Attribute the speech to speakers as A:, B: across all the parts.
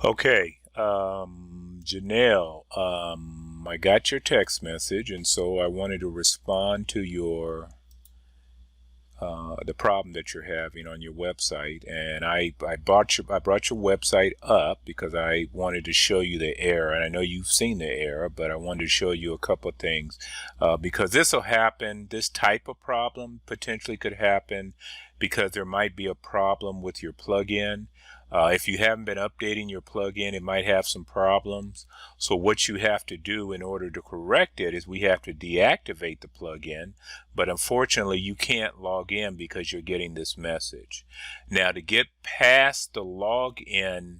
A: Okay, Janelle, I got your text message, and so I wanted to respond to your the problem that you're having on your website. And I brought your website up because I wanted to show you the error, and I know you've seen the error, but I wanted to show you a couple of things because this will happen. This type of problem potentially could happen because there might be a problem with your plugin. If you haven't been updating your plugin, it might have some problems. So what you have to do in order to correct it is we have to deactivate the plugin, but unfortunately you can't log in because you're getting this message. Now, to get past the login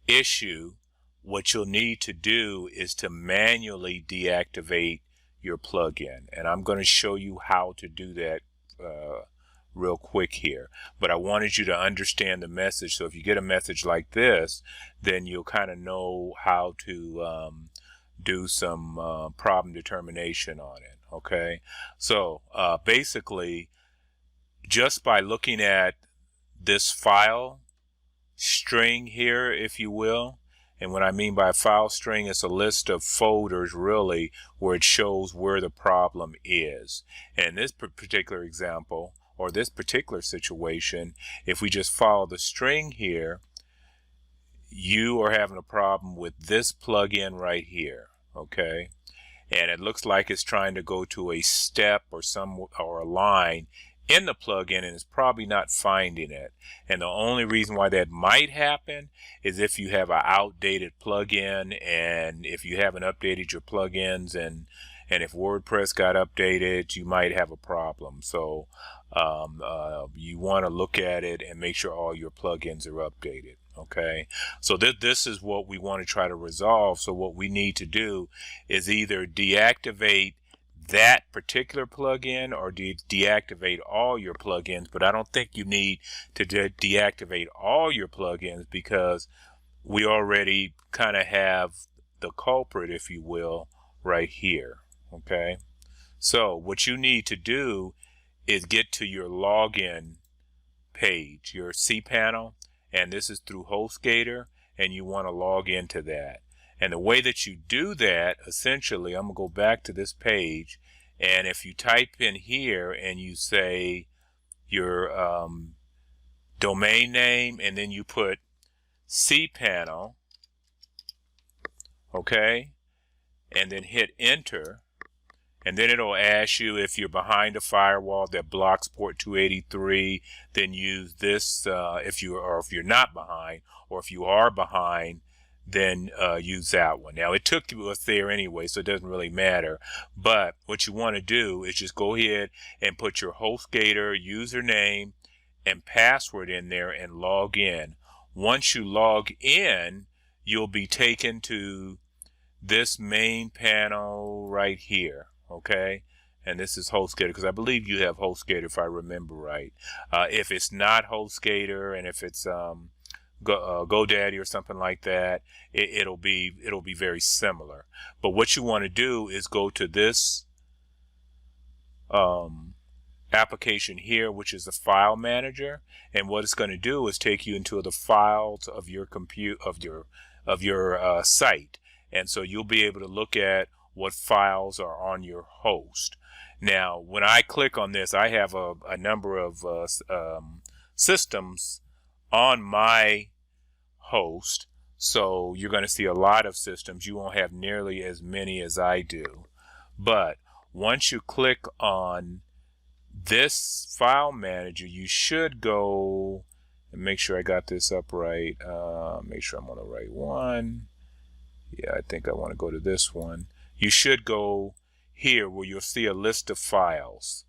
A: issue, what you'll need to do is to manually deactivate your plugin, and I'm going to show you how to do that real quick here. But I wanted you to understand the message, so if you get a message like this, then you'll kind of know how to do some problem determination on it. Okay, so basically, just by looking at this file string here, if you will, and what I mean by a file string is a list of folders really where it shows where the problem is. And in this particular example, or this particular situation, if we just follow the string here, you are having a problem with this plugin right here. Okay, and it looks like it's trying to go to a step or a line in the plugin, and it's probably not finding it. And the only reason why that might happen is if you have an outdated plugin, and if you haven't updated your plugins, and if WordPress got updated, you might have a problem. So you want to look at it and make sure all your plugins are updated. Okay, so this is what we want to try to resolve. So what we need to do is either deactivate that particular plugin or deactivate all your plugins. But I don't think you need to deactivate all your plugins because we already kind of have the culprit, if you will, right here. Okay, so what you need to do is get to your login page, your cPanel, and this is through HostGator, and you want to log into that. And the way that you do that, essentially, I'm going to go back to this page, and if you type in here and you say your domain name, and then you put cPanel, okay, and then hit enter, and then it'll ask you if you're behind a firewall that blocks port 283, then use this. If you're not behind, or if you are behind, then use that one. Now, it took us there anyway, so it doesn't really matter. But what you want to do is just go ahead and put your HostGator username and password in there and log in. Once you log in, you'll be taken to this main panel right here. Okay, and this is HostGator because I believe you have HostGator if I remember right. If it's not HostGator, and if it's GoDaddy or something like that, it'll be very similar. But what you want to do is go to this application here, which is the file manager, and what it's going to do is take you into the files of your site, and so you'll be able to look at what files are on your host. Now, when I click on this, I have a number of systems on my host, so you're going to see a lot of systems. You won't have nearly as many as I do, but once you click on this file manager, you should go and make sure I got this up right. Make sure I'm on the right one. Yeah, I think I want to go to this one. You should go here where you'll see a list of files.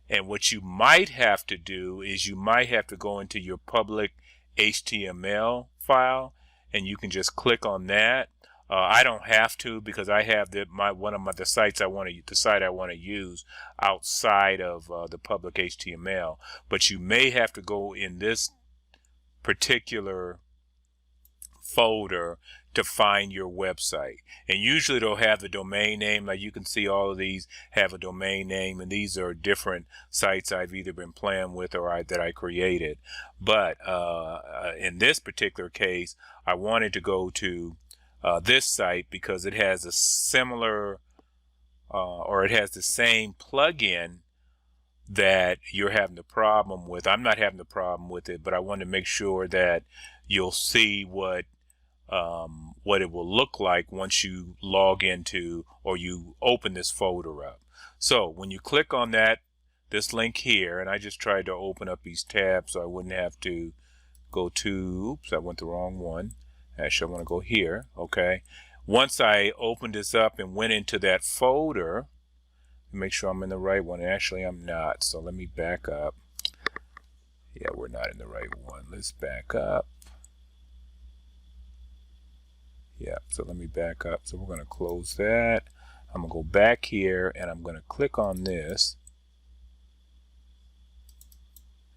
A: And what you might have to do is you might have to go into your public HTML file, and you can just click on that. I don't have to because I have the site I want to use outside of the public HTML. But you may have to go in this particular folder to find your website. And usually they'll have the domain name. Like you can see, all of these have a domain name, and these are different sites I've either been playing with or that I created. But in this particular case, I wanted to go to this site because it has a similar or it has the same plugin that you're having the problem with. I'm not having the problem with it, but I want to make sure that you'll see what it will look like once you log into or you open this folder up. So when you click on this link here, and I just tried to open up these tabs so I wouldn't have to go to, oops, I went the wrong one. Actually, I want to go here. Okay. Once I opened this up and went into that folder, make sure I'm in the right one. Actually, I'm not. So let me back up. Yeah, we're not in the right one. Let's back up. Yeah, so let me back up. So we're going to close that. I'm going to go back here and I'm going to click on this.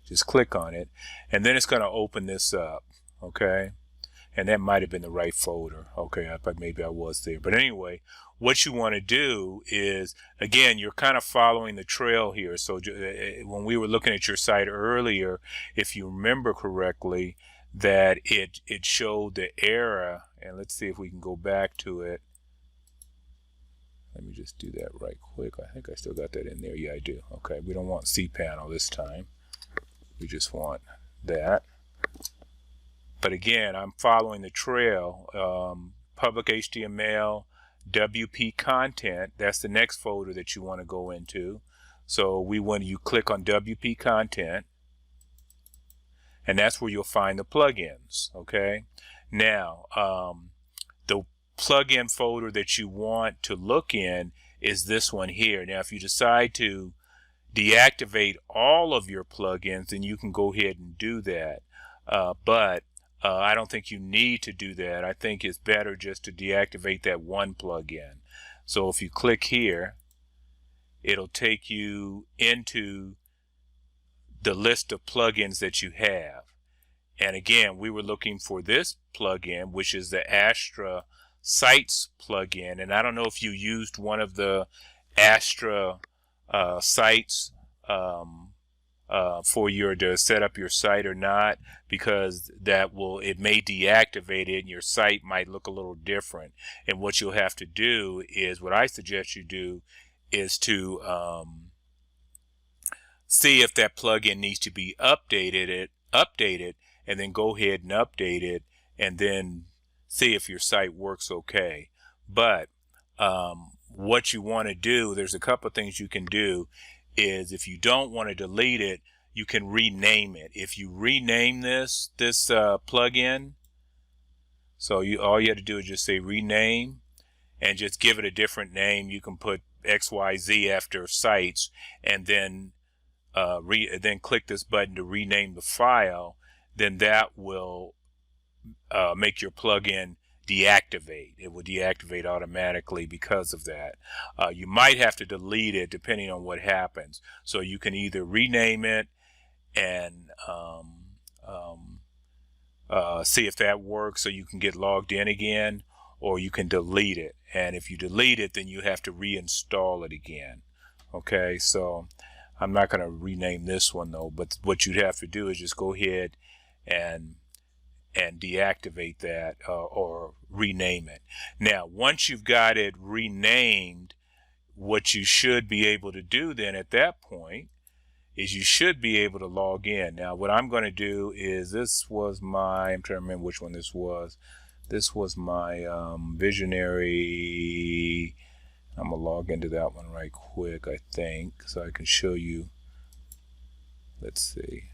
A: Just click on it. And then it's going to open this up. Okay. And that might have been the right folder. Okay, but maybe I was there. But anyway, what you want to do is, again, you're kind of following the trail here. So when we were looking at your site earlier, if you remember correctly, that it showed the error. And let's see if we can go back to it. Let me just do that right quick. I think I still got that in there. Yeah, I do. Okay, we don't want cPanel this time. We just want that. But again, I'm following the trail. Public HTML, WP content, that's the next folder that you want to go into. So you click on WP content, and that's where you'll find the plugins. Okay. Now, the plugin folder that you want to look in is this one here. Now, if you decide to deactivate all of your plugins, then you can go ahead and do that. But I don't think you need to do that. I think it's better just to deactivate that one plugin. So if you click here, it'll take you into the list of plugins that you have. And again, we were looking for this plugin, which is the Astra Sites plugin. And I don't know if you used one of the Astra sites for to set up your site or not, because it may deactivate it and your site might look a little different. And what you'll have to do is, what I suggest you do is to see if that plugin needs to be updated, and then go ahead and update it, and then see if your site works okay. But what you want to do, there's a couple of things you can do, is if you don't want to delete it, you can rename it. If you rename this plugin, so all you have to do is just say rename and just give it a different name. You can put XYZ after sites, and then click this button to rename the file. Then that will make your plugin deactivate. It will deactivate automatically because of that. You might have to delete it depending on what happens. So you can either rename it and see if that works so you can get logged in again, or you can delete it. And if you delete it, then you have to reinstall it again. Okay, so I'm not going to rename this one though, but what you'd have to do is just go ahead and deactivate that or rename it. Now, once you've got it renamed, what you should be able to do then at that point is you should be able to log in. Now, what I'm going to do is, I'm trying to remember which one this was. This was my Visionary. I'm going to log into that one right quick, I think, so I can show you. Let's see.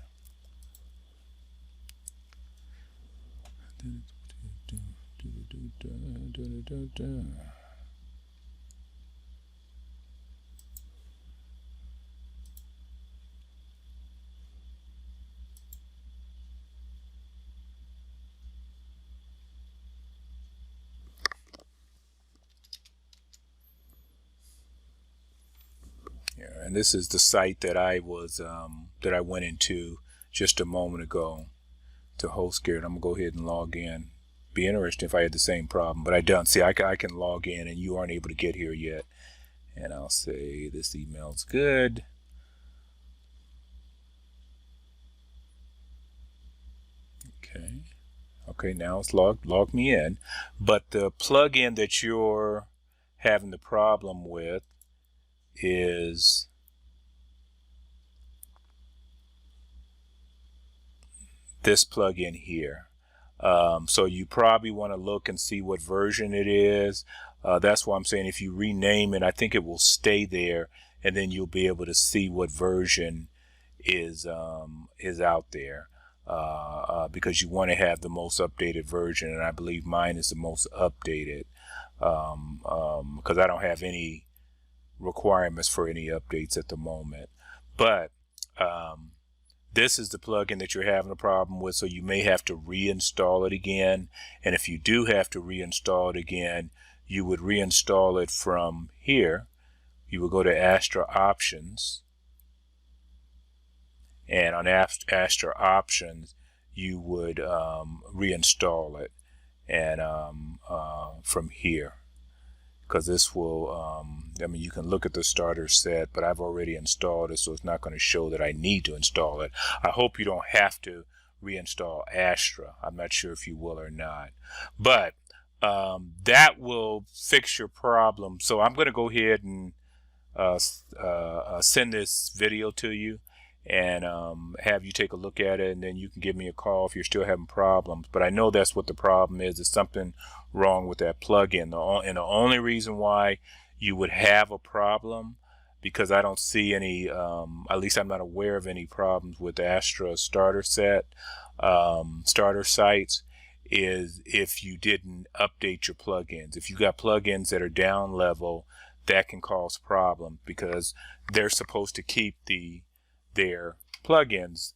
A: And this is the site that I went into just a moment ago to HostGator. I'm gonna go ahead and log in be interesting if I had the same problem, but I don't. See, I can log in and you aren't able to get here yet. And I'll say this email's good. Okay, now it's logged me in. But the plugin that you're having the problem with is this plugin here. So you probably want to look and see what version it is. That's why I'm saying if you rename it, I think it will stay there, and then you'll be able to see what version is out there. Because you want to have the most updated version, and I believe mine is the most updated, because I don't have any requirements for any updates at the moment. But this is the plugin that you're having a problem with, so you may have to reinstall it again. And if you do have to reinstall it again, you would reinstall it from here. You will go to Astra Options, and on Astra Options you would reinstall it, and from here, because this will I mean, you can look at the starter set, but I've already installed it, so it's not going to show that I need to install it. I hope you don't have to reinstall Astra. I'm not sure if you will or not, but that will fix your problem. So I'm going to go ahead and send this video to you and have you take a look at it, and then you can give me a call if you're still having problems. But I know that's what the problem is. There's something wrong with that plugin. And the only reason why you would have a problem, because I don't see any, at least I'm not aware of any problems with Astra starter set, starter sites, is if you didn't update your plugins. If you got plugins that are down level, that can cause problems, because they're supposed to keep their plugins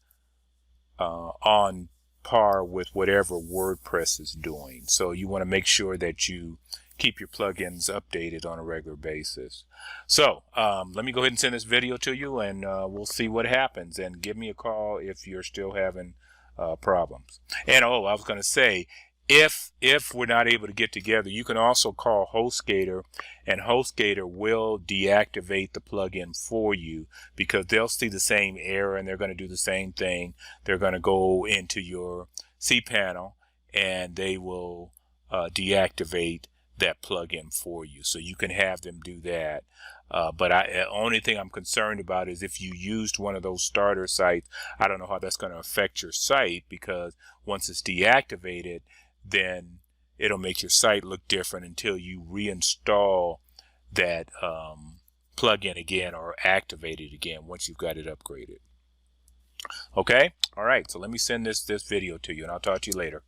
A: on par with whatever WordPress is doing. So you want to make sure that you keep your plugins updated on a regular basis. So let me go ahead and send this video to you, and we'll see what happens, and give me a call if you're still having problems. And I was going to say, if we're not able to get together, you can also call HostGator, and HostGator will deactivate the plugin for you, because they'll see the same error and they're going to do the same thing. They're going to go into your cPanel and they will deactivate that plugin for you, so you can have them do that. But the only thing I'm concerned about is if you used one of those starter sites, I don't know how that's going to affect your site, because once it's deactivated, then it'll make your site look different until you reinstall that plugin again, or activate it again once you've got it upgraded. Okay? All right, so let me send this video to you, and I'll talk to you later.